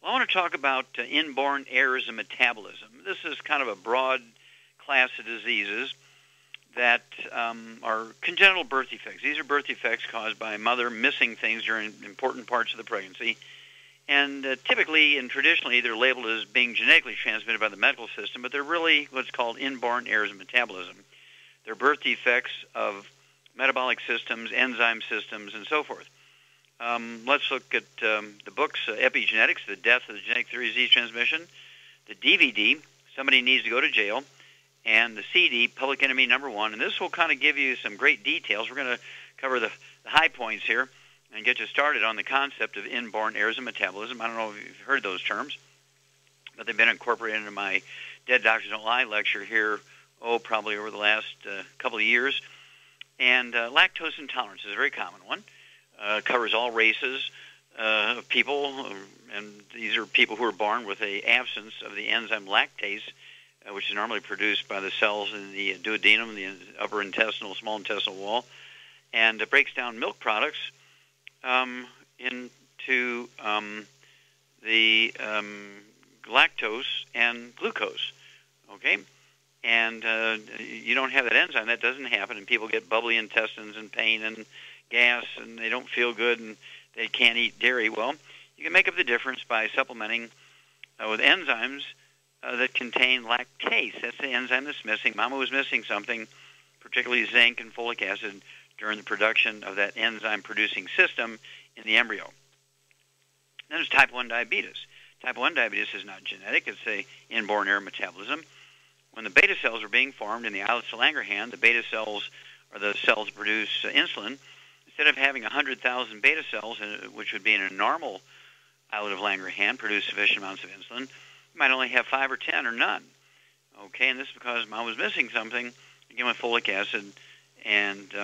Well, I want to talk about inborn errors in metabolism. This is kind of a broad class of diseases that are congenital birth defects. These are birth defects caused by a mother missing things during important parts of the pregnancy. And typically and traditionally, they're labeled as being genetically transmitted by the medical system, but they're really what's called inborn errors in metabolism. They're birth defects of metabolic systems, enzyme systems, and so forth. Let's look at the books, Epigenetics, The Death of the Genetic Theory of Disease Transmission, the DVD, Somebody Needs to Go to Jail, and the CD, Public Enemy #1. And this will kind of give you some great details. We're going to cover the high points here and get you started on the concept of inborn errors in metabolism. I don't know if you've heard those terms, but they've been incorporated into my Dead Doctors Don't Lie lecture here, probably over the last couple of years. And lactose intolerance is a very common one. Covers all races of people, and these are people who are born with an absence of the enzyme lactase, which is normally produced by the cells in the duodenum, the upper intestinal, small intestinal wall, and it breaks down milk products into the lactose and glucose, okay? And you don't have that enzyme, that doesn't happen, and people get bubbly intestines and pain and gas, and they don't feel good, and they can't eat dairy. Well, you can make up the difference by supplementing with enzymes that contain lactase. That's the enzyme that's missing. Mama was missing something, particularly zinc and folic acid, during the production of that enzyme-producing system in the embryo. Then there's type 1 diabetes. Type 1 diabetes is not genetic. It's an inborn error of metabolism. When the beta cells are being formed in the islets of Langerhans, the beta cells are the cells that produce insulin. Instead of having 100,000 beta cells, which would be in a normal islet of Langerhans, produce sufficient amounts of insulin, you might only have 5 or 10 or none. Okay, and this is because mom was missing something, again with folic acid and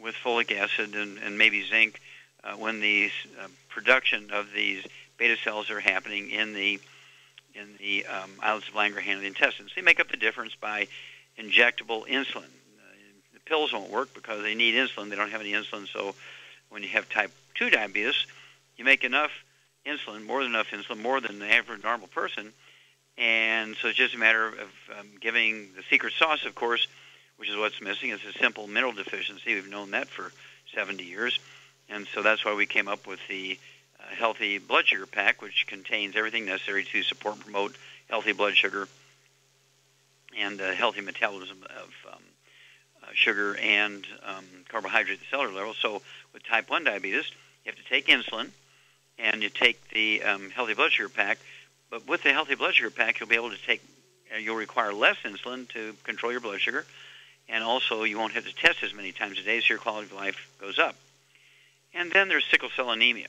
with folic acid and maybe zinc, when the production of these beta cells are happening in the islets of Langerhans of the intestines. They make up the difference by injectable insulin. The pills won't work because they need insulin. They don't have any insulin, so when you have type 2 diabetes, you make enough insulin, more than enough insulin, more than the average normal person, and so it's just a matter of giving the secret sauce, of course, which is what's missing. It's a simple mineral deficiency. We've known that for 70 years, and so that's why we came up with the Healthy Blood Sugar Pack, which contains everything necessary to support and promote healthy blood sugar and healthy metabolism of sugar and carbohydrate at the cellular level. So with type 1 diabetes, you have to take insulin, and you take the Healthy Blood Sugar Pack. But with the Healthy Blood Sugar Pack, you'll be able to take, you'll require less insulin to control your blood sugar, and also you won't have to test as many times a day, so your quality of life goes up. And then there's sickle cell anemia.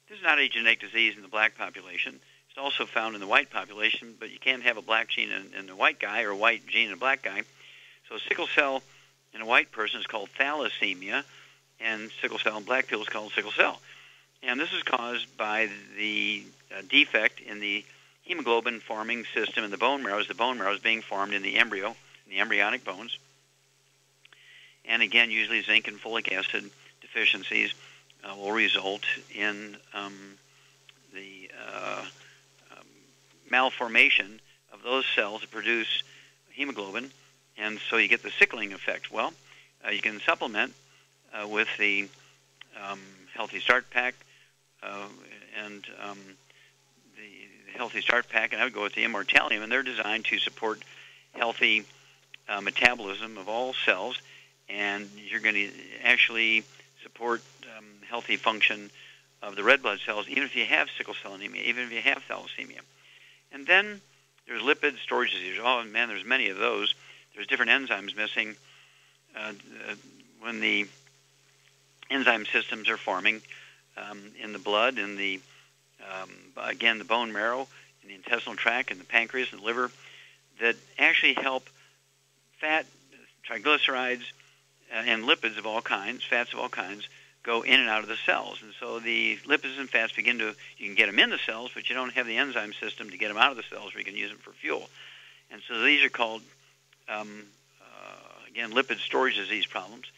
This is not a genetic disease in the black population. It's also found in the white population, but you can't have a black gene in a white guy or a white gene in a black guy. So sickle cell in a white person is called thalassemia, and sickle cell in black people is called sickle cell. And this is caused by the defect in the hemoglobin-forming system in the bone marrow, as the bone marrow is being formed in the embryo, in the embryonic bones. And again, usually zinc and folic acid deficiencies will result in the malformation of those cells that produce hemoglobin, and so you get the sickling effect. Well, you can supplement with the Healthy Start Pack and the Healthy Start Pack, and I would go with the Immortalium, and they're designed to support healthy metabolism of all cells, and you're going to actually support healthy function of the red blood cells, even if you have sickle cell anemia, even if you have thalassemia. And then there's lipid storage disease. Oh, man, there's many of those. There's different enzymes missing. When the enzyme systems are forming in the blood, in the, again, the bone marrow, in the intestinal tract, in the pancreas, and the liver, that actually help fat, triglycerides, and lipids of all kinds, fats of all kinds, go in and out of the cells. And so the lipids and fats begin to, you can get them in the cells, but you don't have the enzyme system to get them out of the cells where you can use them for fuel. And so these are called, again, lipid storage disease problems.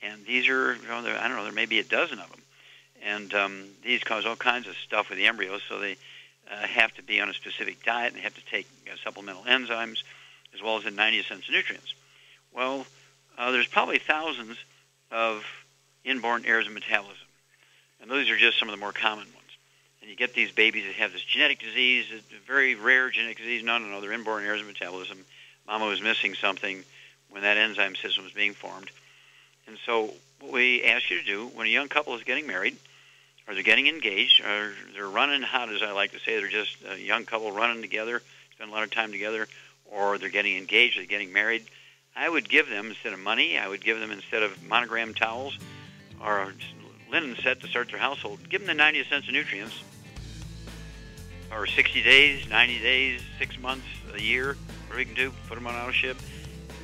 And these are, I don't know, there may be a dozen of them. And these cause all kinds of stuff with the embryos, so they have to be on a specific diet and have to take supplemental enzymes as well as the 90 essential nutrients. Well, there's probably thousands of inborn errors of metabolism, and those are just some of the more common ones. And you get these babies that have this genetic disease, a very rare genetic disease. No, they're inborn errors of metabolism. Mama was missing something when that enzyme system was being formed. And so what we ask you to do when a young couple is getting married, or they're getting engaged, or they're running hot, as I like to say, they're just a young couple running together, spend a lot of time together, or they're getting engaged, they're getting married, I would give them, instead of money, I would give them, instead of monogram towels or a linen set to start their household, give them the 90 essential nutrients, or 60 days, 90 days, 6 months, a year, whatever you can do, put them on auto ship,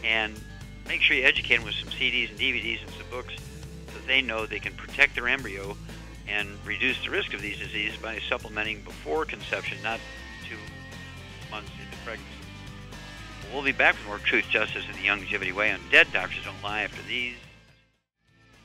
and make sure you educate them with some CDs and DVDs and some books so they know they can protect their embryo and reduce the risk of these diseases by supplementing before conception, not 2 months into pregnancy. We'll be back with more Truth, Justice, and the Longevity Way on Dead Doctors Don't Lie after these.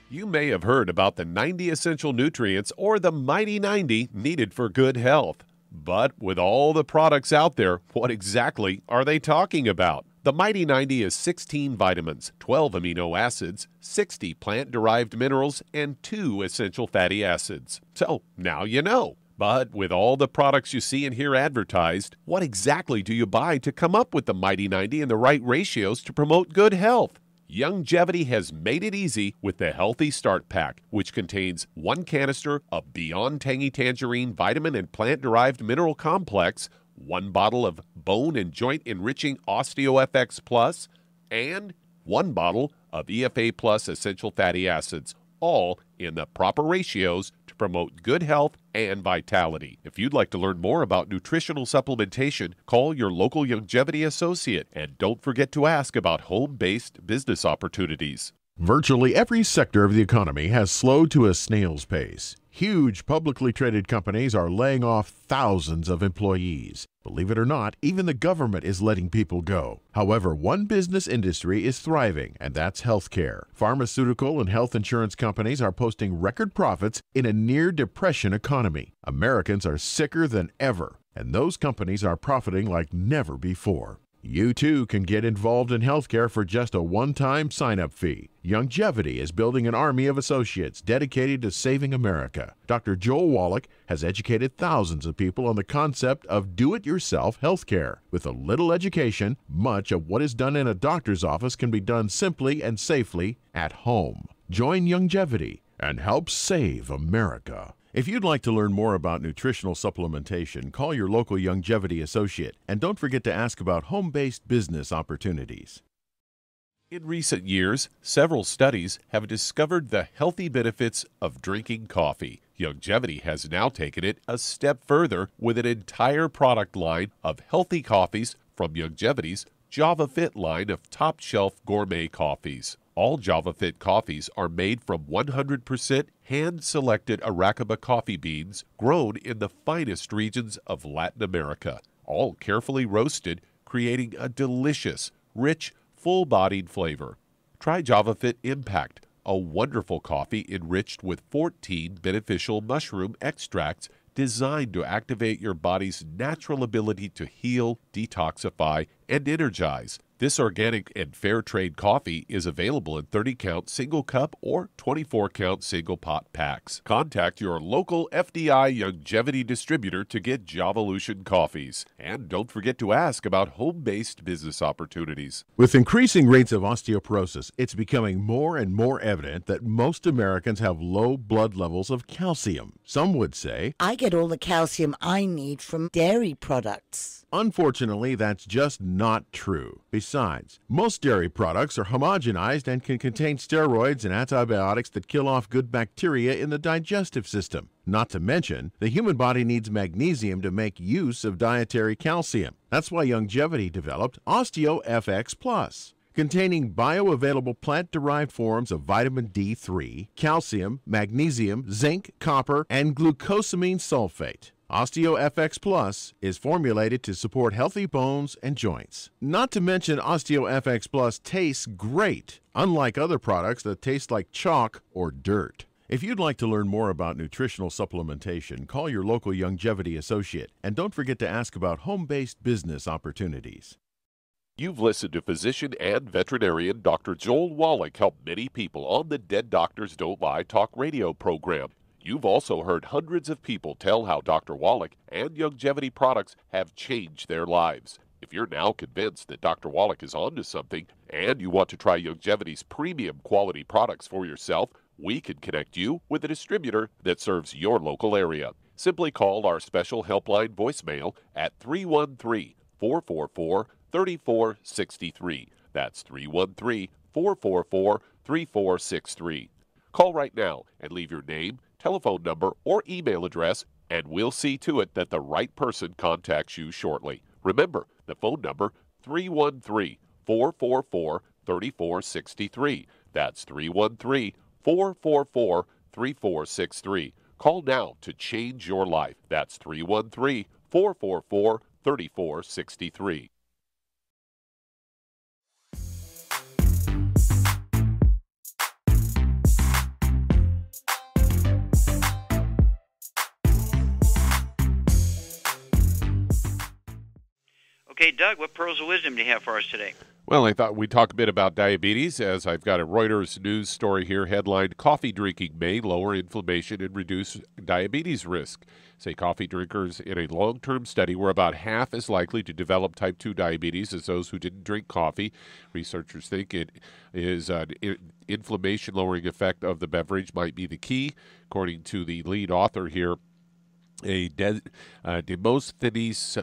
You may have heard about the 90 essential nutrients or the Mighty 90 needed for good health. But with all the products out there, what exactly are they talking about? The Mighty 90 is 16 vitamins, 12 amino acids, 60 plant-derived minerals, and 2 essential fatty acids. So now you know. But with all the products you see and hear advertised, what exactly do you buy to come up with the Mighty 90 and the right ratios to promote good health? Longevity has made it easy with the Healthy Start Pack, which contains 1 canister of Beyond Tangy Tangerine vitamin and plant-derived mineral complex, 1 bottle of Bone and Joint Enriching OsteoFX Plus, and 1 bottle of EFA Plus Essential Fatty Acids, all in the proper ratios to promote good health and vitality. If you'd like to learn more about nutritional supplementation, call your local longevity associate, and don't forget to ask about home-based business opportunities. Virtually every sector of the economy has slowed to a snail's pace. Huge publicly traded companies are laying off thousands of employees. Believe it or not, even the government is letting people go. However, one business industry is thriving, and that's healthcare. Pharmaceutical and health insurance companies are posting record profits in a near-depression economy. Americans are sicker than ever, and those companies are profiting like never before. You too can get involved in healthcare for just a one-time sign-up fee. Longevity is building an army of associates dedicated to saving America. Dr. Joel Wallach has educated thousands of people on the concept of do-it-yourself healthcare. With a little education, much of what is done in a doctor's office can be done simply and safely at home. Join Longevity and help save America. If you'd like to learn more about nutritional supplementation, call your local Longevity associate, and don't forget to ask about home-based business opportunities. In recent years, several studies have discovered the healthy benefits of drinking coffee. Longevity has now taken it a step further with an entire product line of healthy coffees from Longevity's JavaFit line of top-shelf gourmet coffees. All JavaFit coffees are made from 100% hand-selected Arabica coffee beans grown in the finest regions of Latin America, all carefully roasted, creating a delicious, rich, full-bodied flavor. Try JavaFit Impact, a wonderful coffee enriched with 14 beneficial mushroom extracts designed to activate your body's natural ability to heal, detoxify, and energize. This organic and fair trade coffee is available in 30-count single cup or 24-count single pot packs. Contact your local FDI Longevity distributor to get Javalution coffees. And don't forget to ask about home-based business opportunities. With increasing rates of osteoporosis, it's becoming more and more evident that most Americans have low blood levels of calcium. Some would say, I get all the calcium I need from dairy products. Unfortunately, that's just not true. Besides, most dairy products are homogenized and can contain steroids and antibiotics that kill off good bacteria in the digestive system. Not to mention, the human body needs magnesium to make use of dietary calcium. That's why Longevity developed OsteoFX Plus, containing bioavailable plant-derived forms of vitamin D3, calcium, magnesium, zinc, copper, and glucosamine sulfate. OsteoFX Plus is formulated to support healthy bones and joints. Not to mention, OsteoFX Plus tastes great, unlike other products that taste like chalk or dirt. If you'd like to learn more about nutritional supplementation, call your local Longevity associate, and don't forget to ask about home-based business opportunities. You've listened to physician and veterinarian Dr. Joel Wallach help many people on the Dead Doctors Don't Lie talk radio program. You've also heard hundreds of people tell how Dr. Wallach and Longevity products have changed their lives. If you're now convinced that Dr. Wallach is onto something and you want to try Longevity's premium quality products for yourself, we can connect you with a distributor that serves your local area. Simply call our special helpline voicemail at 313-444-3463. That's 313-444-3463. Call right now and leave your name, telephone number, or email address, and we'll see to it that the right person contacts you shortly. Remember, the phone number, 313-444-3463. That's 313-444-3463. Call now to change your life. That's 313-444-3463. Okay, Doug, what pearls of wisdom do you have for us today? Well, I thought we'd talk a bit about diabetes, as I've got a Reuters news story here headlined, "Coffee drinking may lower inflammation and reduce diabetes risk." Say coffee drinkers in a long-term study were about half as likely to develop type 2 diabetes as those who didn't drink coffee. Researchers think it is an inflammation-lowering effect of the beverage might be the key. According to the lead author here, Demosthenes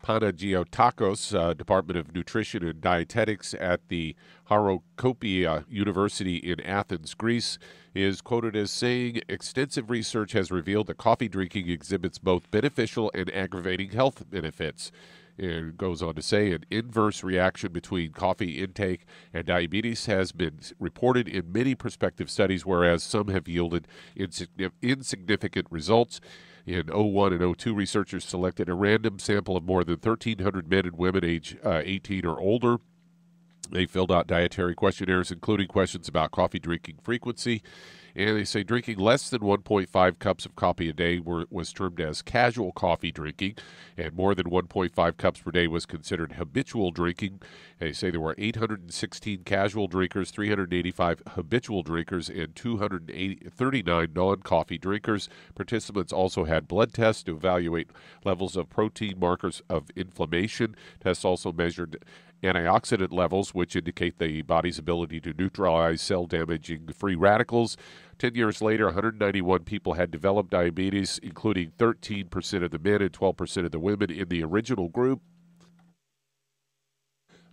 Panagiotakos, Department of Nutrition and Dietetics at the Harokopia University in Athens, Greece, is quoted as saying, "Extensive research has revealed that coffee drinking exhibits both beneficial and aggravating health benefits." It goes on to say, an inverse reaction between coffee intake and diabetes has been reported in many prospective studies, whereas some have yielded insignificant results. In 01 and 02, researchers selected a random sample of more than 1,300 men and women age 18 or older. They filled out dietary questionnaires, including questions about coffee drinking frequency. And they say drinking less than 1.5 cups of coffee a day was termed as casual coffee drinking, and more than 1.5 cups per day was considered habitual drinking. They say there were 816 casual drinkers, 385 habitual drinkers, and 239 non-coffee drinkers. Participants also had blood tests to evaluate levels of protein markers of inflammation. Tests also measured antioxidant levels, which indicate the body's ability to neutralize cell-damaging free radicals. 10 years later, 191 people had developed diabetes, including 13% of the men and 12% of the women in the original group.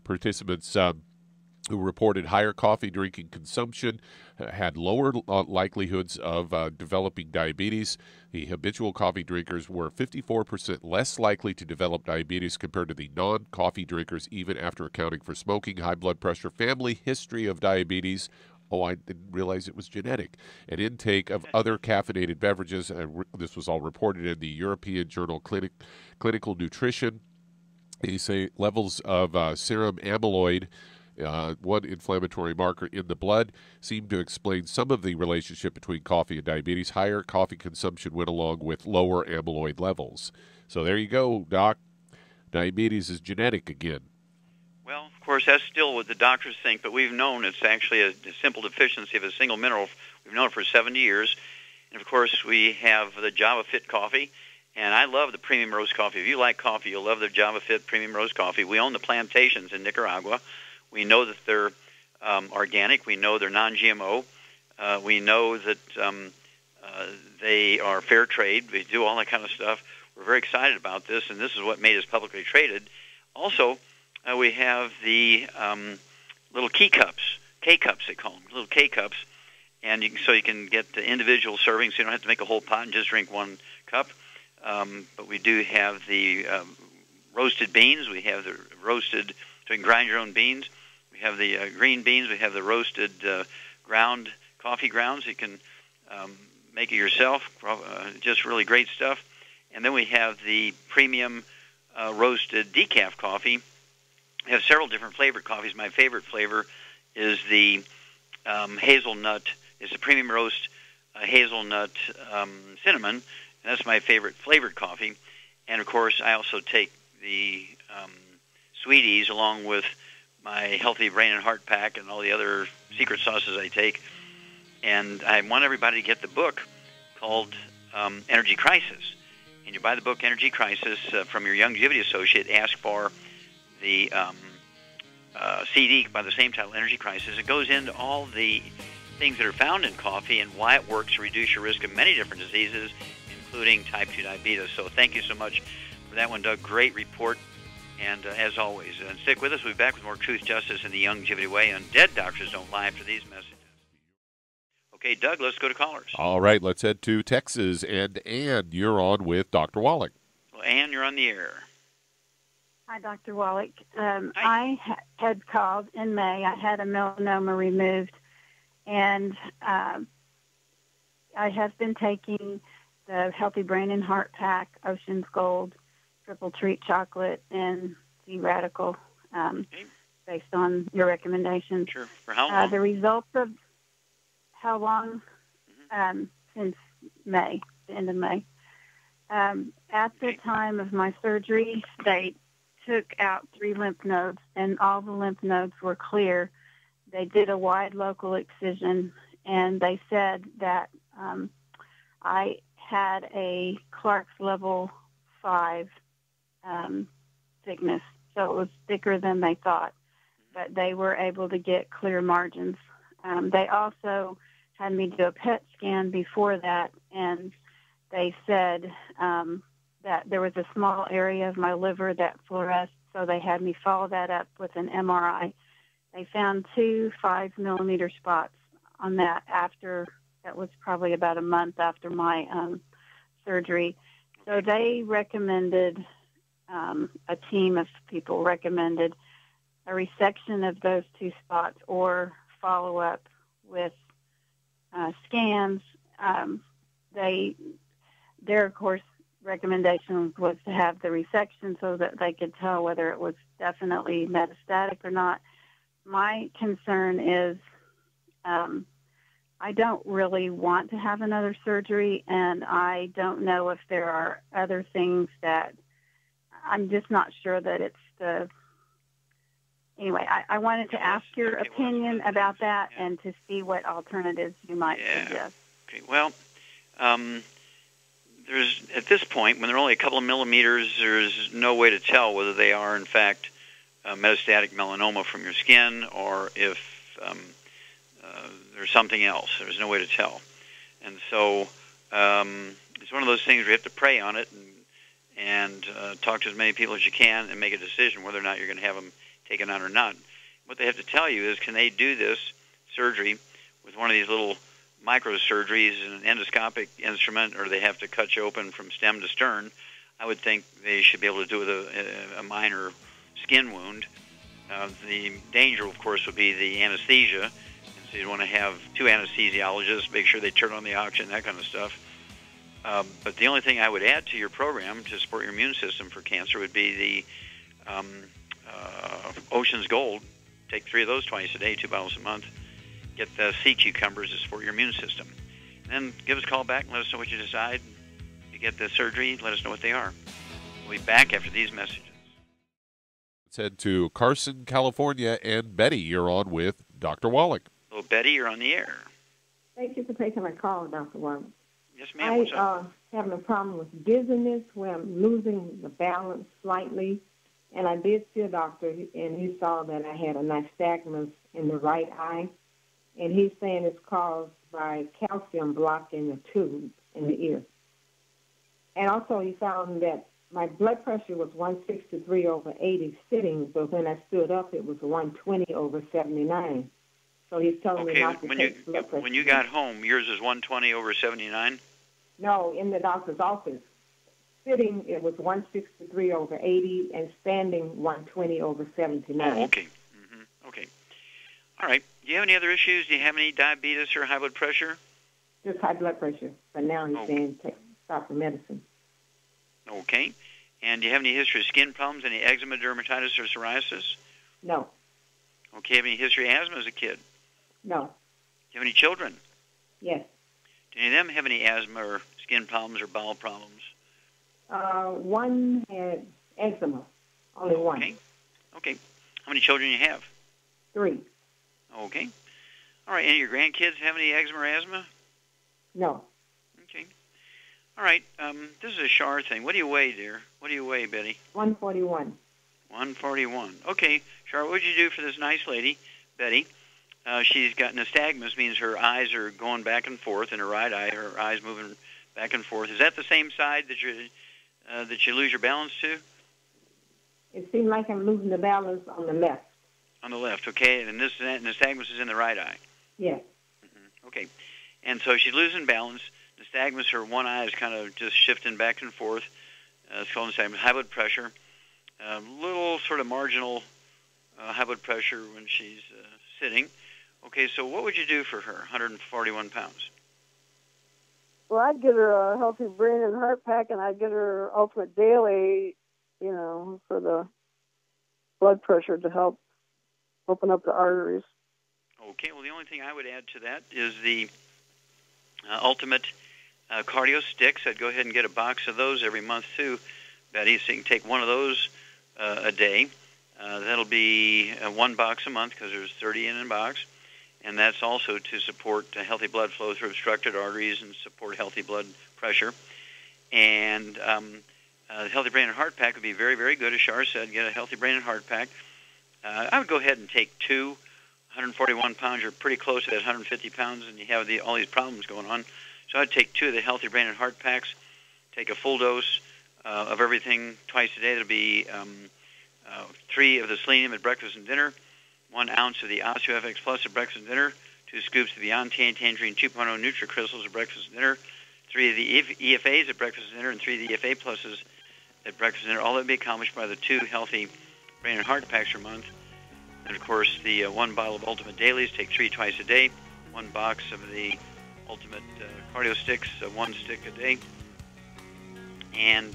Participants who reported higher coffee drinking consumption had lower likelihoods of developing diabetes. The habitual coffee drinkers were 54% less likely to develop diabetes compared to the non-coffee drinkers, even after accounting for smoking, high blood pressure, family history of diabetes. Oh, I didn't realize it was genetic. And intake of other caffeinated beverages. This was all reported in the European Journal Clinical Nutrition. They say levels of serum amyloid, one inflammatory marker in the blood, seemed to explain some of the relationship between coffee and diabetes. Higher coffee consumption went along with lower amyloid levels. So there you go, Doc. Diabetes is genetic again. Well, of course, that's still what the doctors think, but we've known it's actually a simple deficiency of a single mineral. We've known it for 70 years. And, of course, we have the Java Fit coffee, and I love the premium roast coffee. If you like coffee, you'll love the Java Fit premium roast coffee. We own the plantations in Nicaragua. We know that they're organic. We know they're non-GMO. We know that they are fair trade. We do all that kind of stuff. We're very excited about this, and this is what made us publicly traded. Also, we have the little K-cups they call them, little K-cups, and so you can get the individual servings, so you don't have to make a whole pot and just drink one cup. But we do have the roasted beans. We have the roasted, so you can grind your own beans. We have the green beans. We have the roasted ground coffee grounds. You can make it yourself. Just really great stuff. And then we have the premium roasted decaf coffee. We have several different flavored coffees. My favorite flavor is the hazelnut. It's a premium roast hazelnut cinnamon, and that's my favorite flavored coffee. And, of course, I also take the Sweeties along with my Healthy Brain and Heart Pack and all the other secret sauces I take. And I want everybody to get the book called Energy Crisis. And you buy the book Energy Crisis from your Longevity Associate. Ask for the CD by the same title, Energy Crisis. It goes into all the things that are found in coffee and why it works to reduce your risk of many different diseases, including type 2 diabetes. So thank you so much for that one, Doug. Great report. And as always, stick with us. We'll be back with more Truth, Justice, and the Longevity Way on Dead Doctors Don't Lie after these messages. Okay, Doug, let's go to callers. All right, let's head to Texas. And Ann, you're on with Dr. Wallach. Well, Ann, you're on the air. Hi, Dr. Wallach. I had called in May. I had a melanoma removed, and I have been taking the Healthy Brain and Heart Pack, Ocean's Gold, Triple Treat Chocolate, and Z-Radical, based on your recommendations. Sure. For how long? The results of how long? Since May, the end of May. At the time of my surgery, they took out 3 lymph nodes, and all the lymph nodes were clear. They did a wide local excision, and they said that I had a Clark's level 5 thickness, so it was thicker than they thought, but they were able to get clear margins. They also had me do a PET scan before that, and they said that there was a small area of my liver that fluoresced, so they had me follow that up with an MRI. They found 2 5-millimeter spots on that that was probably about a month after my surgery. So they recommended, a team of people recommended a resection of those 2 spots or follow up with scans. Their, of course, recommendation was to have the resection so that they could tell whether it was definitely metastatic or not. My concern is I don't really want to have another surgery, and I don't know if there are other things that I'm just not sure that it's the... Anyway, I wanted to ask your opinion about that and to see what alternatives you might suggest. Okay, well, there's at this point, when they're only a couple of millimeters, there's no way to tell whether they are, in fact, metastatic melanoma from your skin or if there's something else. There's no way to tell. And so it's one of those things where you have to pray on it and talk to as many people as you can and make a decision whether or not you're going to have them taken on or not. What they have to tell you is, can they do this surgery with one of these little microsurgeries and an endoscopic instrument, or they have to cut you open from stem to stern? I would think they should be able to do it with a minor skin wound. The danger, of course, would be the anesthesia. And so you'd want to have 2 anesthesiologists, make sure they turn on the oxygen, that kind of stuff. But the only thing I would add to your program to support your immune system for cancer would be the Ocean's Gold. Take 3 of those twice a day, 2 bottles a month. Get the sea cucumbers to support your immune system. And then give us a call back and let us know what you decide. You get the surgery, let us know what they are. We'll be back after these messages. Let's head to Carson, California. And Betty, you're on with Dr. Wallach. Hello, Betty, you're on the air. Thank you for taking my call, Dr. Wallach. Yes, ma'am. What's up? Having a problem with dizziness where I'm losing the balance slightly. And I did see a doctor, and he saw that I had a nystagmus in the right eye. And he's saying it's caused by calcium blocking the tube in the ear. And also he found that my blood pressure was 163/80 sitting, but when I stood up, it was 120/79. So he's telling me not to take blood pressure. When you got home, yours is 120/79? No, in the doctor's office. Sitting, it was 163/80, and standing 120/79. Oh, okay. Okay. All right. Do you have any other issues? Do you have any diabetes or high blood pressure? Just high blood pressure. But now he's saying stop the medicine. Okay. And do you have any history of skin problems, any eczema, dermatitis, or psoriasis? No. Okay. Have any history of asthma as a kid? No. Do you have any children? Yes. Do any of them have any asthma or skin problems or bowel problems? One had eczema. Only one. Okay. Okay. How many children do you have? 3. Okay. All right. Any of your grandkids have any eczema or asthma? No. Okay. All right. This is a Char thing. What do you weigh, dear? What do you weigh, Betty? 141. 141. Okay. Char, what would you do for this nice lady, Betty? She's got nystagmus, means her eyes are going back and forth in her right eye. Her eyes moving back and forth. Is that the same side that you lose your balance to? It seemed like I'm losing the balance on the left. On the left, okay. And this nystagmus is in the right eye. Yes. Mm-hmm. Okay. And so she's losing balance. Nystagmus, her one eye is kind of just shifting back and forth. It's called nystagmus. High blood pressure. Little sort of marginal high blood pressure when she's sitting. Okay, so what would you do for her, 141 pounds? Well, I'd get her a healthy brain and heart pack, and I'd get her Ultimate Daily, for the blood pressure to help open up the arteries. Okay, well, the only thing I would add to that is the Ultimate Cardio Sticks. I'd go ahead and get a box of those every month, too, Betty, so you can take one of those a day. That'll be 1 box a month because there's 30 in a box. And that's also to support healthy blood flow through obstructed arteries and support healthy blood pressure. And the Healthy Brain and Heart Pack would be very, very good. As Char said, get a Healthy Brain and Heart Pack. I would go ahead and take 2. 141 pounds, you're pretty close to that 150 pounds, and you have all these problems going on. So I'd take 2 of the Healthy Brain and Heart Packs, take a full dose of everything twice a day. That'll be 3 of the selenium at breakfast and dinner, 1 ounce of the OsteoFX Plus at breakfast and dinner, 2 scoops of the Anti-Tangerine 2.0 Nutri-Crystals at breakfast and dinner, 3 of the EFAs at breakfast and dinner, and 3 of the EFA Pluses at breakfast and dinner. All that would be accomplished by the 2 Healthy Brain and Heart Packs per month. And, of course, the 1 bottle of Ultimate Dailies, take 3 twice a day, 1 box of the Ultimate Cardio Sticks, 1 stick a day, and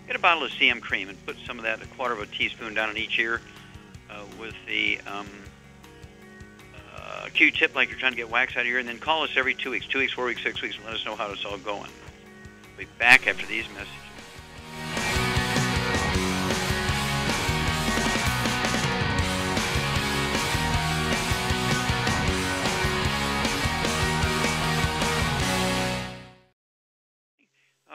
get a bottle of CM cream and put some of that, 1/4 of a teaspoon down in each ear with the Q-tip like you're trying to get wax out of your ear, and then call us every 2 weeks, 2 weeks, 4 weeks, 6 weeks, and let us know how it's all going. We'll be back after these messages.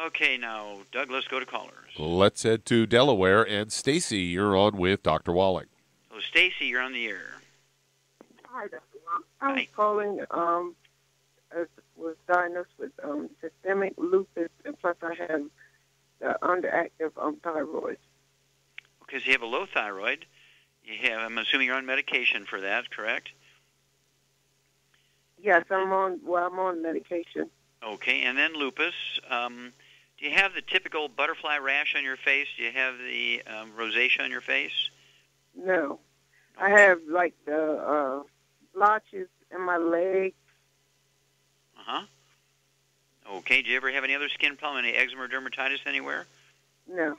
Okay, now, Doug, let's go to callers. Let's head to Delaware. And Stacy, you're on with Dr. Wallach. So, Stacy, you're on the air. Hi, Dr. Wallach. I was calling, was diagnosed with systemic lupus, and plus I have the underactive thyroid. Okay, so you have a low thyroid. I'm assuming you're on medication for that, correct? Yes, I'm on medication. Okay, and then lupus. Do you have the typical butterfly rash on your face? Do you have the rosacea on your face? No. I have, like, the blotches in my legs. Uh-huh. Okay, did you ever have any other skin problem, any eczema or dermatitis anywhere? No.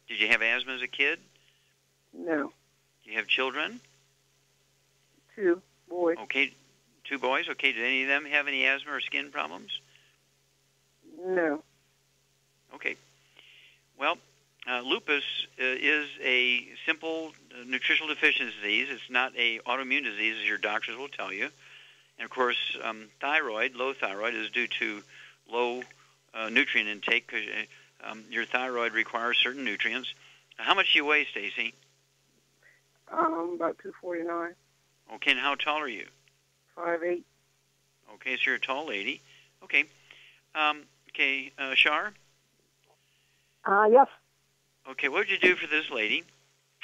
Did you have asthma as a kid? No. Do you have children? 2 boys. Okay, 2 boys. Okay, did any of them have any asthma or skin problems? No. Okay. Well, lupus is a simple nutritional deficiency disease. It's not an autoimmune disease, as your doctors will tell you. And, of course, low thyroid, is due to low nutrient intake because your thyroid requires certain nutrients. How much do you weigh, Stacy? About 249. Okay, and how tall are you? 5'8". Okay, so you're a tall lady. Okay. Char? Yes. Okay, what would you do for this lady?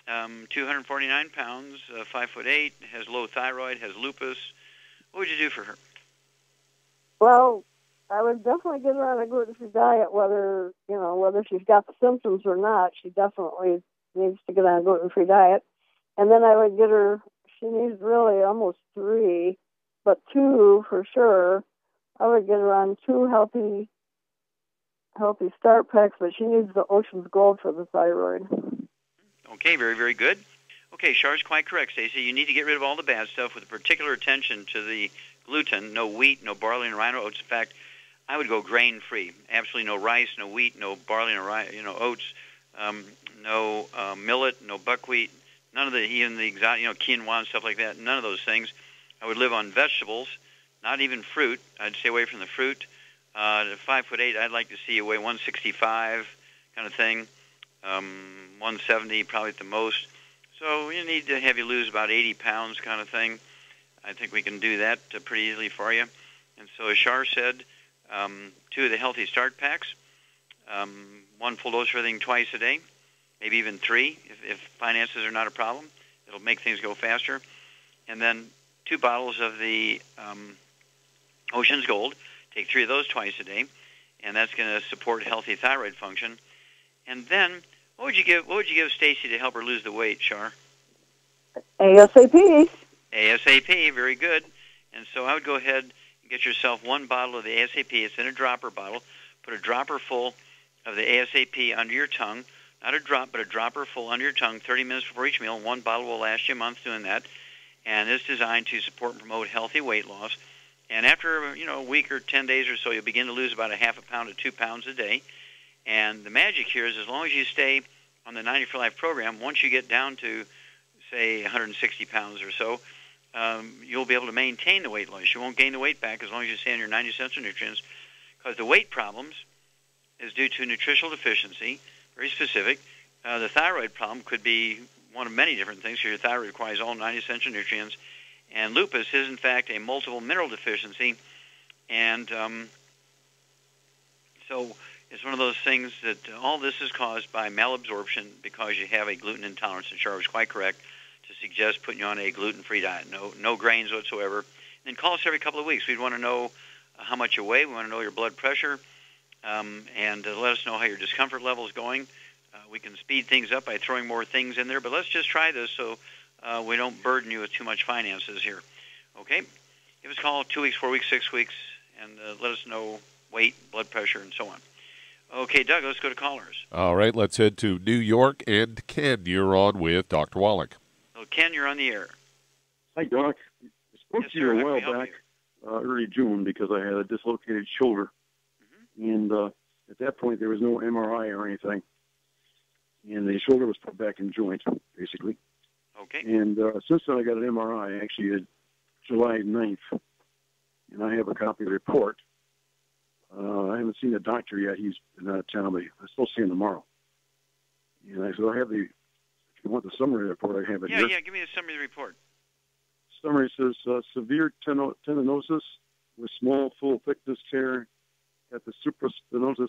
249 pounds, 5'8", has low thyroid, has lupus. What would you do for her? Well, I would definitely get her on a gluten-free diet, whether she's got the symptoms or not. She definitely needs to get on a gluten-free diet. And then I would get her, she needs really almost 3, but 2 for sure. I would get her on 2 healthy start packs, but she needs the Ocean's Gold for the thyroid. Okay, very, very good. Okay, Char's quite correct, Stacey. You need to get rid of all the bad stuff with particular attention to the gluten. No wheat, no barley, and rhino oats. In fact, I would go grain-free. Absolutely no rice, no wheat, no barley, no rye, oats, no millet, no buckwheat, none of even the exotic, quinoa and stuff like that. None of those things. I would live on vegetables, not even fruit. I'd stay away from the fruit. At 5'8", I'd like to see you weigh 165, kind of thing. 170 probably at the most. So you need to have you lose about 80 pounds, kind of thing. I think we can do that pretty easily for you. And so, as Shar said, 2 of the Healthy Start packs, 1 full dose of everything twice a day, maybe even 3 if finances are not a problem. It'll make things go faster. And then 2 bottles of the Ocean's Gold. Take 3 of those twice a day, and that's going to support healthy thyroid function. And then, what would you give Stacy to help her lose the weight, Shar? ASAP. ASAP, very good. And so I would go ahead and get yourself 1 bottle of the ASAP. It's in a dropper bottle. Put a dropper full of the ASAP under your tongue. Not a drop, but a dropper full under your tongue 30 minutes before each meal. 1 bottle will last you a month doing that. And it's designed to support and promote healthy weight loss. And after, a week or 10 days or so, you'll begin to lose about a half a pound to 2 pounds a day. And the magic here is as long as you stay on the 90 for Life program, once you get down to, say, 160 pounds or so, you'll be able to maintain the weight loss. You won't gain the weight back as long as you stay on your 90 essential nutrients, because the weight problems is due to nutritional deficiency, very specific. The thyroid problem could be one of many different things. Your thyroid requires all 90 essential nutrients. And lupus is, in fact, a multiple mineral deficiency. And so it's one of those things that all this is caused by malabsorption because you have a gluten intolerance. And Char was quite correct to suggest putting you on a gluten-free diet, no grains whatsoever. And then call us every couple of weeks. We'd want to know how much you weigh. We want to know your blood pressure. And let us know how your discomfort level is going. We can speed things up by throwing more things in there. But let's just try this so we don't burden you with too much finances here. Okay? Give us a call 2 weeks, 4 weeks, 6 weeks, and let us know weight, blood pressure, and so on. Okay, Doug, let's go to callers. All right, let's head to New York. And Ken, you're on with Dr. Wallach. So, Ken, you're on the air. Hi, Doc. I spoke to you a while back, early June, because I had a dislocated shoulder. Mm-hmm. And at that point, there was no MRI or anything. And the shoulder was put back in joint, basically. Okay. And since then, I got an MRI, actually, July 9th. And I have a copy of the report. I haven't seen the doctor yet. He's been out of town, but I'm supposed to see him tomorrow. And I said, I have if you want the summary report, I have it here. Yeah, give me the summary of the report. Summary says severe tendinosis with small, full-thickness tear at the supraspinatus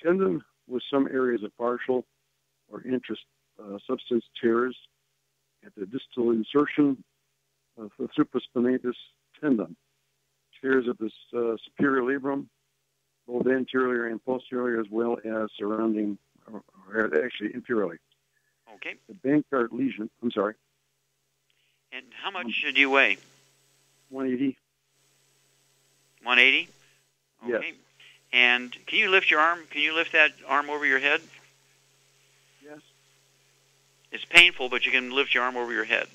tendon with some areas of partial or substance tears at the distal insertion of the supraspinatus tendon. Tears at the superior labrum, both anteriorly and posteriorly, as well as surrounding, or actually inferiorly. Okay. The Bankart lesion, I'm sorry. And how much do you weigh? 180. 180? Okay. Yes. And can you lift your arm? Can you lift that arm over your head? Yes. It's painful, but you can lift your arm over your head.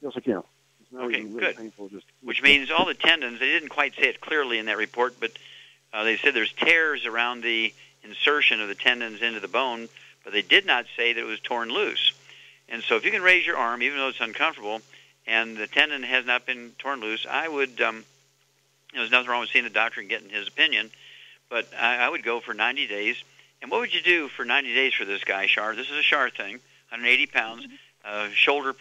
Yes, I can. It's not okay, even really good. Painful, which means all the tendons, they didn't quite say it clearly in that report, but they said there's tears around the insertion of the tendons into the bone, but they did not say that it was torn loose. And so if you can raise your arm, even though it's uncomfortable, and the tendon has not been torn loose, I would, there's nothing wrong with seeing the doctor and getting his opinion, but I would go for 90 days. And what would you do for 90 days for this guy, Shar? This is a Shar thing, 180 pounds, shoulder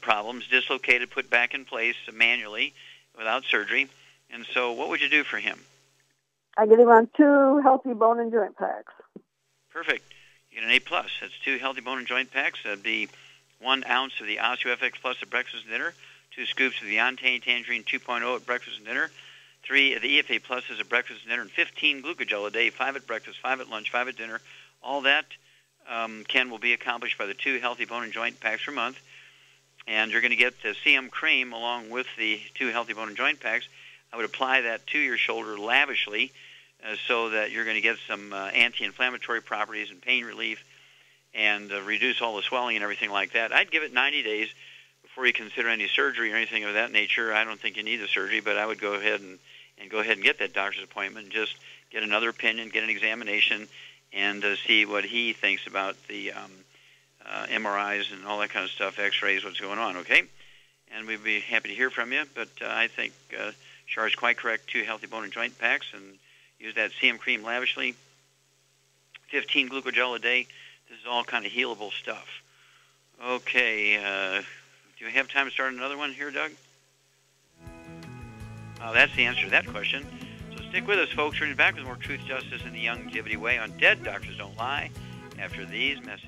problems, dislocated, put back in place manually without surgery. And so what would you do for him? I get him on 2 healthy bone and joint packs. Perfect. You get an A+. That's 2 healthy bone and joint packs. That'd be 1 ounce of the OsteoFX Plus at breakfast and dinner, 2 scoops of the Tangerine 2.0 at breakfast and dinner, 3 of the EFA Pluses at breakfast and dinner, and 15 glucogel a day, 5 at breakfast, 5 at lunch, 5 at dinner. All that, Ken, will be accomplished by the 2 healthy bone and joint packs per month. And you're going to get the CM cream along with the 2 healthy bone and joint packs. I would apply that to your shoulder lavishly so that you're going to get some anti-inflammatory properties and pain relief and reduce all the swelling and everything like that. I'd give it 90 days before you consider any surgery or anything of that nature. I don't think you need the surgery, but I would go ahead and and go ahead and get that doctor's appointment and just get another opinion, get an examination, and see what he thinks about the MRIs and all that kind of stuff, x-rays, what's going on, okay? And we'd be happy to hear from you, but I think Char is quite correct. 2 healthy bone and joint packs, and use that CM cream lavishly. 15 glucogel a day. This is all kind of healable stuff. Okay, do we have time to start another one here, Doug? That's the answer to that question. So stick with us, folks. We're back with more Truth, Justice, and the Longevity Way on Dead Doctors Don't Lie after these messages.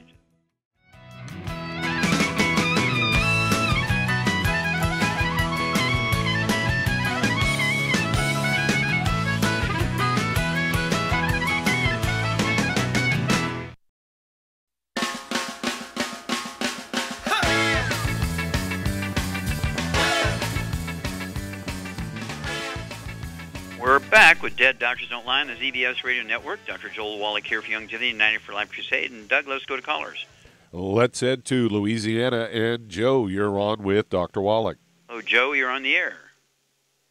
We're back with Dead Doctors Don't Lie on the ZBS Radio Network. Dr. Joel Wallach here for Longevity and 90 for Life Crusade. And Doug, let's go to callers. Let's head to Louisiana. And Joe, you're on with Dr. Wallach. Oh, Joe, you're on the air.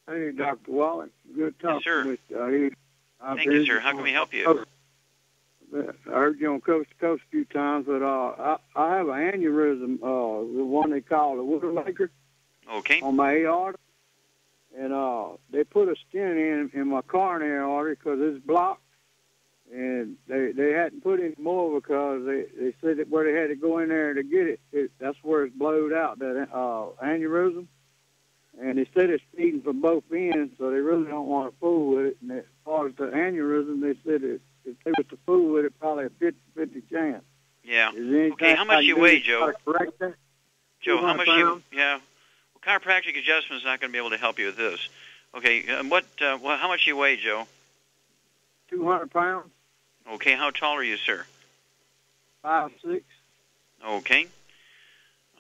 Hey, Dr. Wallach. Good talking sir. with you. Thank you, sir. How can we help you? I heard you on Coast to Coast a few times, but I have an aneurysm, the one they call the Widowmaker, on my aorta. And they put a stent in my coronary artery because it's blocked. And they hadn't put any more because they said that where they had to go in there to get it, that's where it's blowed out, that aneurysm. And they said it's feeding from both ends, so they really don't want to fool with it. And as far as the aneurysm, they said if they was to fool with it, probably a 50-50 chance. Yeah. Okay, how much you weigh, Joe? Joe, how much you... Yeah. Well, chiropractic adjustment is not going to be able to help you with this. Okay, how much you weigh, Joe? 200 pounds. Okay, how tall are you, sir? 5'6". Okay.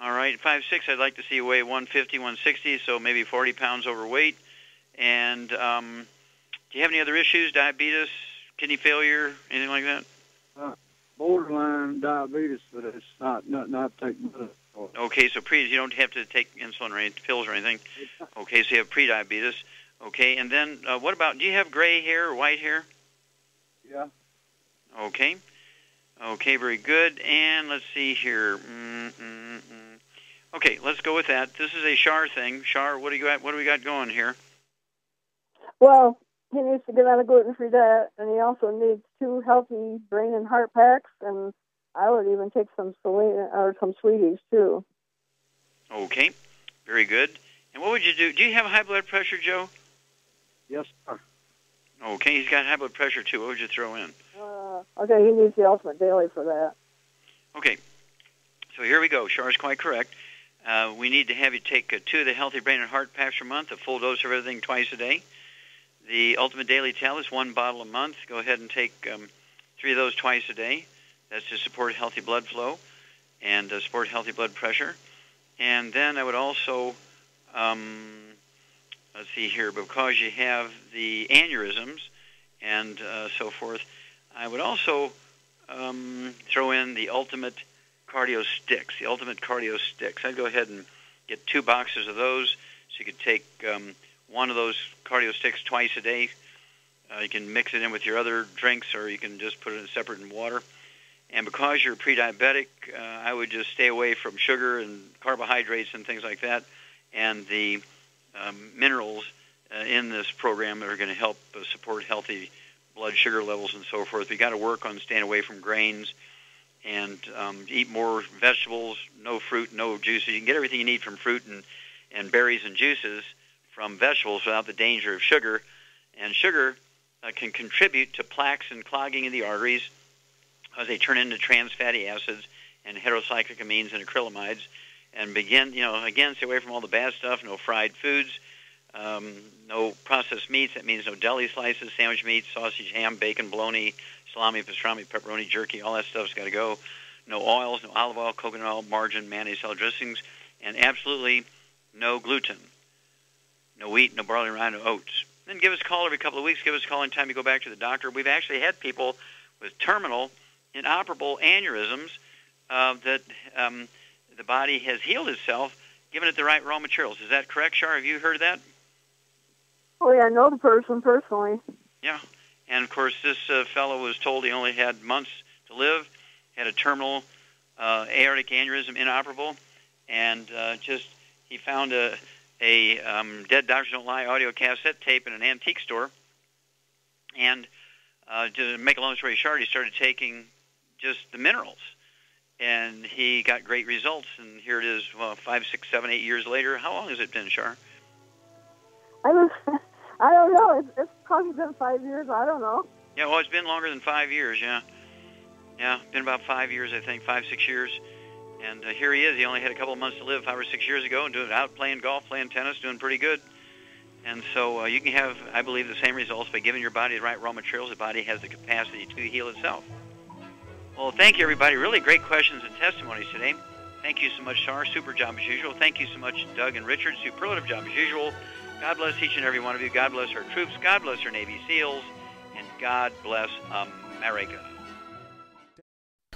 All right, 5'6", I'd like to see you weigh 150, 160, so maybe 40 pounds overweight. And do you have any other issues, diabetes, kidney failure, anything like that? Borderline diabetes, but it's not taking medicine. Okay, so you don't have to take insulin or any pills or anything. Okay, so you have pre-diabetes. Okay, and then what about, do you have gray hair or white hair? Yeah. Okay. Okay, very good. And let's see here. Okay, let's go with that. This is a Shar thing. Shar, what do we got going here? Well, he needs to get on a gluten-free diet, and he also needs 2 healthy brain and heart packs, and I would even take some sweeties too. Okay, very good. And what would you do? Do you have high blood pressure, Joe? Yes, sir. Okay, he's got high blood pressure too. What would you throw in? Okay, he needs the Ultimate Daily for that. Okay, so here we go. Char's quite correct. We need to have you take 2 of the Healthy Brain and Heart packs per month, a full dose of everything twice a day. The Ultimate Daily tablets, 1 bottle a month. Go ahead and take 3 of those twice a day. That's to support healthy blood flow and support healthy blood pressure. And then I would also, let's see here, because you have the aneurysms and so forth, I would also throw in the Ultimate Cardio Sticks, I'd go ahead and get 2 boxes of those, so you could take 1 of those cardio sticks twice a day. You can mix it in with your other drinks, or you can just put it separate in water. And because you're pre-diabetic, I would just stay away from sugar and carbohydrates and things like that, and the minerals in this program that are going to help support healthy blood sugar levels and so forth. We got to work on staying away from grains and eat more vegetables, no fruit, no juices. You can get everything you need from fruit and berries and juices from vegetables without the danger of sugar. And sugar can contribute to plaques and clogging of the arteries as they turn into trans fatty acids and heterocyclic amines and acrylamides. And again, stay away from all the bad stuff, no fried foods, no processed meats. That means no deli slices, sandwich meats, sausage, ham, bacon, bologna, salami, pastrami, pepperoni, jerky, all that stuff's got to go. No oils, no olive oil, coconut oil, margarine, mayonnaise, salad dressings, and absolutely no gluten, no wheat, no barley, rye, no oats. Then give us a call every couple of weeks. Give us a call anytime you go back to the doctor. We've actually had people with terminal, inoperable aneurysms that the body has healed itself, given it the right raw materials. Is that correct, Shar? Have you heard of that? Oh, yeah, I know the person personally. Yeah. And, of course, this fellow was told he only had months to live, had a terminal aortic aneurysm inoperable, and he found a Dead Doctors Don't Lie audio cassette tape in an antique store. And to make a long story short, he started taking just the minerals. And he got great results. And here it is, 5, 6, 7, 8 years later. How long has it been, Shar? I don't know. It's probably been 5 years. I don't know. Yeah, well, it's been longer than 5 years, yeah. Yeah, been about 5 years, I think, 5, 6 years. And here he is. He only had a couple of months to live 5 or 6 years ago, and doing out playing golf, playing tennis, doing pretty good. And so you can have, I believe, the same results by giving your body the right raw materials. The body has the capacity to heal itself. Well, thank you, everybody. Really great questions and testimonies today. Thank you so much, Shar. Super job as usual. Thank you so much, Doug and Richard. Superlative job as usual. God bless each and every one of you. God bless our troops. God bless our Navy SEALs. And God bless America.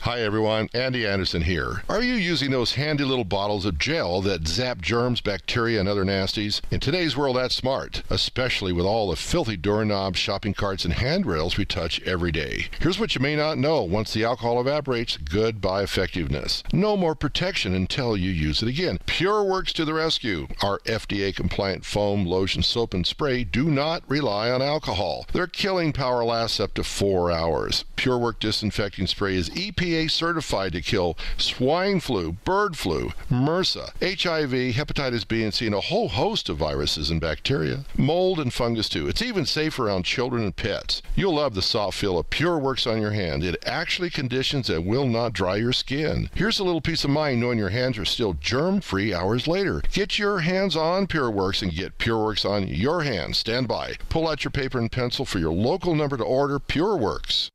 Hi everyone, Andy Anderson here. Are you using those handy little bottles of gel that zap germs, bacteria, and other nasties? In today's world, that's smart, especially with all the filthy doorknobs, shopping carts, and handrails we touch every day. Here's what you may not know. Once the alcohol evaporates, goodbye effectiveness. No more protection until you use it again. PureWorks to the rescue. Our FDA-compliant foam, lotion, soap, and spray do not rely on alcohol. Their killing power lasts up to 4 hours. PureWorks disinfecting spray is EPA certified to kill swine flu, bird flu, MRSA, HIV, hepatitis B and C, and a whole host of viruses and bacteria. Mold and fungus too. It's even safe around children and pets. You'll love the soft feel of PureWorks on your hand. It actually conditions and will not dry your skin. Here's a little peace of mind knowing your hands are still germ-free hours later. Get your hands on PureWorks and get PureWorks on your hands. Stand by. Pull out your paper and pencil for your local number to order PureWorks.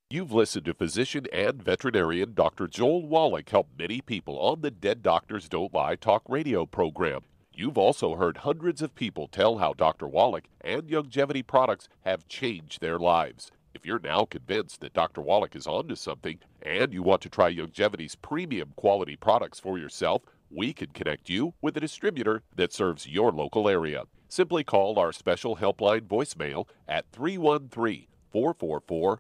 You've listened to physician and veterinarian Dr. Joel Wallach help many people on the Dead Doctors Don't Lie talk radio program. You've also heard hundreds of people tell how Dr. Wallach and Youngevity products have changed their lives. If you're now convinced that Dr. Wallach is onto something and you want to try Youngevity's premium quality products for yourself, we can connect you with a distributor that serves your local area. Simply call our special helpline voicemail at 313-444-3463.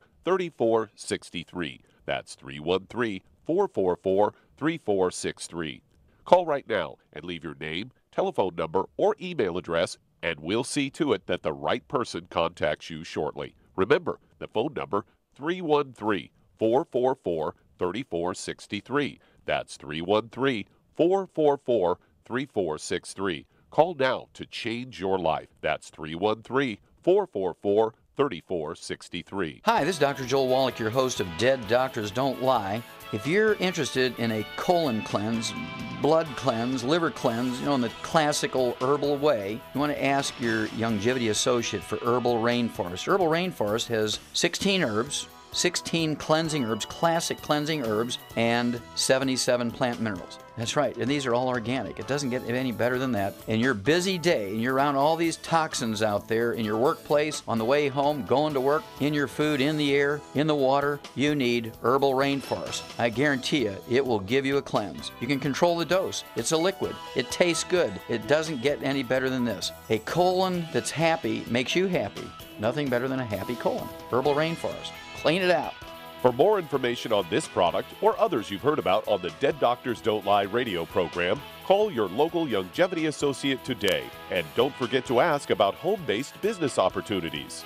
That's 313-444-3463. Call right now and leave your name, telephone number, or email address, and we'll see to it that the right person contacts you shortly. Remember, the phone number, 313-444-3463. That's 313-444-3463. Call now to change your life. That's 313-444-3463. Hi, this is Dr. Joel Wallach, your host of Dead Doctors Don't Lie. If you're interested in a colon cleanse, blood cleanse, liver cleanse, in the classical herbal way, you want to ask your Youngevity associate for Herbal Rainforest. Herbal Rainforest has 16 herbs, 16 cleansing herbs, classic cleansing herbs, and 77 plant minerals. That's right, and these are all organic. It doesn't get any better than that. In your busy day, and you're around all these toxins out there in your workplace, on the way home, going to work, in your food, in the air, in the water, you need Herbal Rainforest. I guarantee you, it will give you a cleanse. You can control the dose. It's a liquid. It tastes good. It doesn't get any better than this. A colon that's happy makes you happy. Nothing better than a happy colon. Herbal Rainforest. Clean it out. For more information on this product or others you've heard about on the Dead Doctors Don't Lie radio program, call your local Youngevity associate today. And don't forget to ask about home-based business opportunities.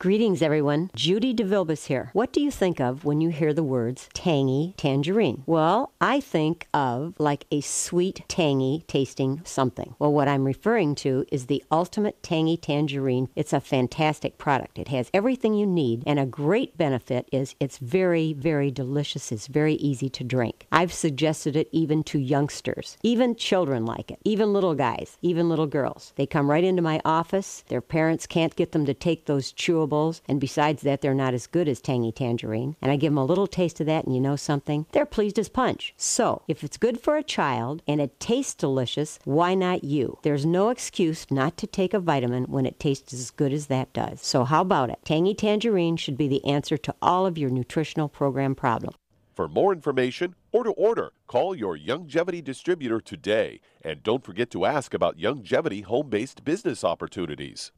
Greetings, everyone. Judy DeVilbus here. What do you think of when you hear the words tangy tangerine? Well, I think of like a sweet, tangy tasting something. Well, what I'm referring to is the Ultimate Tangy Tangerine. It's a fantastic product. It has everything you need, and a great benefit is it's very, very delicious. It's very easy to drink. I've suggested it even to youngsters. Even children like it. Even little guys. Even little girls. They come right into my office. Their parents can't get them to take those chewables. And besides that, they're not as good as Tangy Tangerine. And I give them a little taste of that, and you know something? They're pleased as punch. So, if it's good for a child and it tastes delicious, why not you? There's no excuse not to take a vitamin when it tastes as good as that does. So how about it? Tangy Tangerine should be the answer to all of your nutritional program problems. For more information or to order, call your Longevity distributor today. And don't forget to ask about Longevity home-based business opportunities.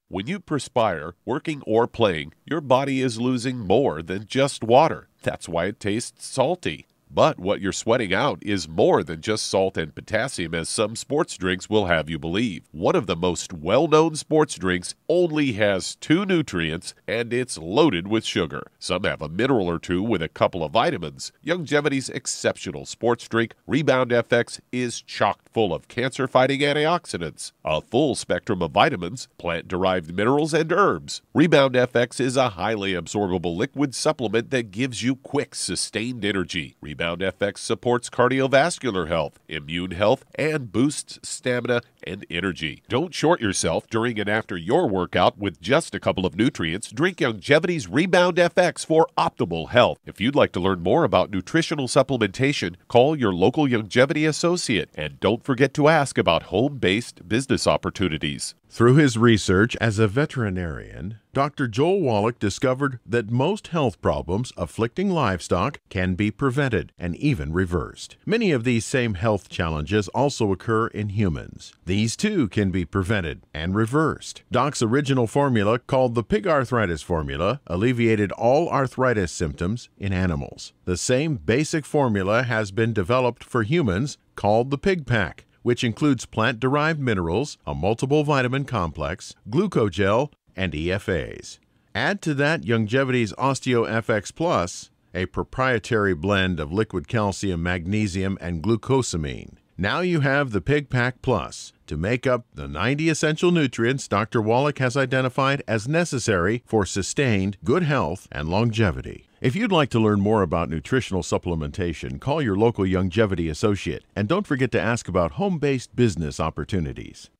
When you perspire, working or playing, your body is losing more than just water. That's why it tastes salty. But what you're sweating out is more than just salt and potassium, as some sports drinks will have you believe. One of the most well-known sports drinks only has 2 nutrients, and it's loaded with sugar. Some have a mineral or 2 with a couple of vitamins. Longevity's exceptional sports drink, Rebound FX, is chock full of cancer-fighting antioxidants, a full spectrum of vitamins, plant-derived minerals, and herbs. Rebound FX is a highly absorbable liquid supplement that gives you quick, sustained energy. Rebound FX supports cardiovascular health, immune health, and boosts stamina and energy. Don't short yourself during and after your workout with just a couple of nutrients. Drink Longevity's Rebound FX for optimal health. If you'd like to learn more about nutritional supplementation, call your local Longevity associate, and don't forget to ask about home-based business opportunities. Through his research as a veterinarian, Dr. Joel Wallach discovered that most health problems afflicting livestock can be prevented and even reversed. Many of these same health challenges also occur in humans. These too can be prevented and reversed. Doc's original formula, called the pig arthritis formula, alleviated all arthritis symptoms in animals. The same basic formula has been developed for humans, called the Pig Pack, which includes plant-derived minerals, a multiple vitamin complex, glucogel, and EFAs. Add to that Longevity's OsteoFX Plus, a proprietary blend of liquid calcium, magnesium, and glucosamine. Now you have the Pig Pack Plus to make up the 90 essential nutrients Dr. Wallach has identified as necessary for sustained good health and longevity. If you'd like to learn more about nutritional supplementation, call your local Longevity associate, and don't forget to ask about home-based business opportunities.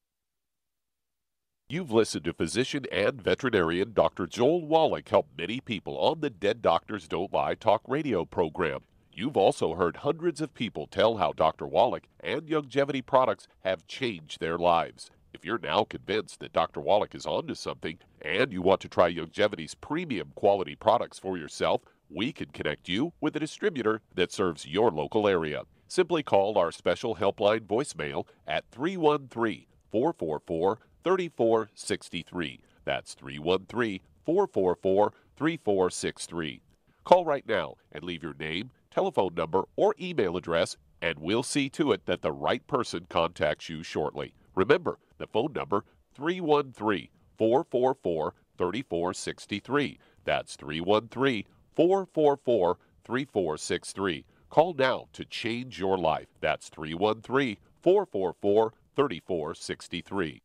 You've listened to physician and veterinarian Dr. Joel Wallach help many people on the Dead Doctors Don't Lie talk radio program. You've also heard hundreds of people tell how Dr. Wallach and Longevity products have changed their lives. If you're now convinced that Dr. Wallach is onto something and you want to try Longevity's premium quality products for yourself, we can connect you with a distributor that serves your local area. Simply call our special helpline voicemail at 313-444-3463. That's 313-444-3463. Call right now and leave your name, telephone number, or email address, and we'll see to it that the right person contacts you shortly. Remember, the phone number, 313-444-3463. That's 313-444-3463. Call now to change your life. That's 313-444-3463.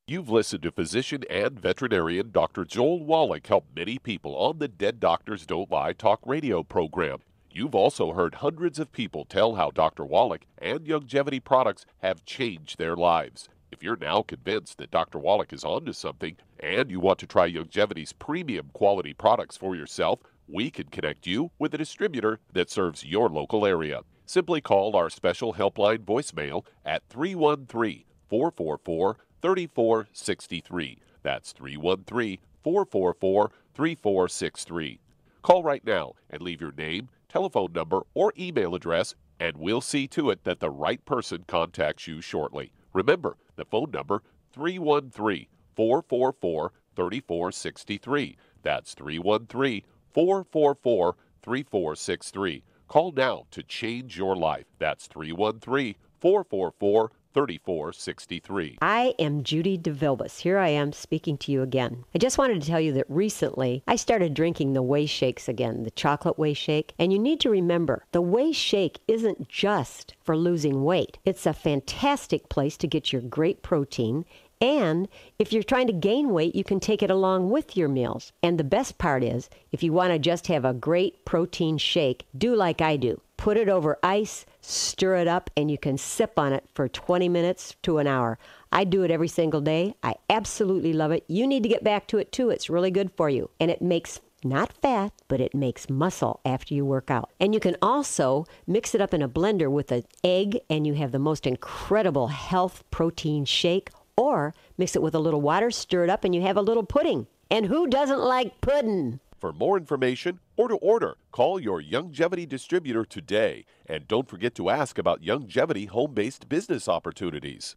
You've listened to physician and veterinarian Dr. Joel Wallach help many people on the Dead Doctors Don't Lie talk radio program. You've also heard hundreds of people tell how Dr. Wallach and Longevity products have changed their lives. If you're now convinced that Dr. Wallach is onto something and you want to try Longevity's premium quality products for yourself, we can connect you with a distributor that serves your local area. Simply call our special helpline voicemail at 313-444-3463. That's 313-444-3463. Call right now and leave your name, telephone number, or email address, and we'll see to it that the right person contacts you shortly. Remember, the phone number, 313-444-3463. That's 313-444-3463. Call now to change your life. That's 313-444-3463. I am Judy DeVilbus. Here I am speaking to you again. I just wanted to tell you that recently I started drinking the Whey Shakes again, the chocolate Whey Shake. And you need to remember, the Whey Shake isn't just for losing weight. It's a fantastic place to get your great protein. And if you're trying to gain weight, you can take it along with your meals. And the best part is, if you want to just have a great protein shake, do like I do. Put it over ice, stir it up, and you can sip on it for 20 minutes to an hour. I do it every single day. I absolutely love it. You need to get back to it too. It's really good for you. And it makes not fat, but it makes muscle after you work out. And you can also mix it up in a blender with an egg, and you have the most incredible health protein shake. Or mix it with a little water, stir it up, and you have a little pudding. And who doesn't like pudding? For more information or to order, call your Youngevity distributor today. And don't forget to ask about Youngevity home-based business opportunities.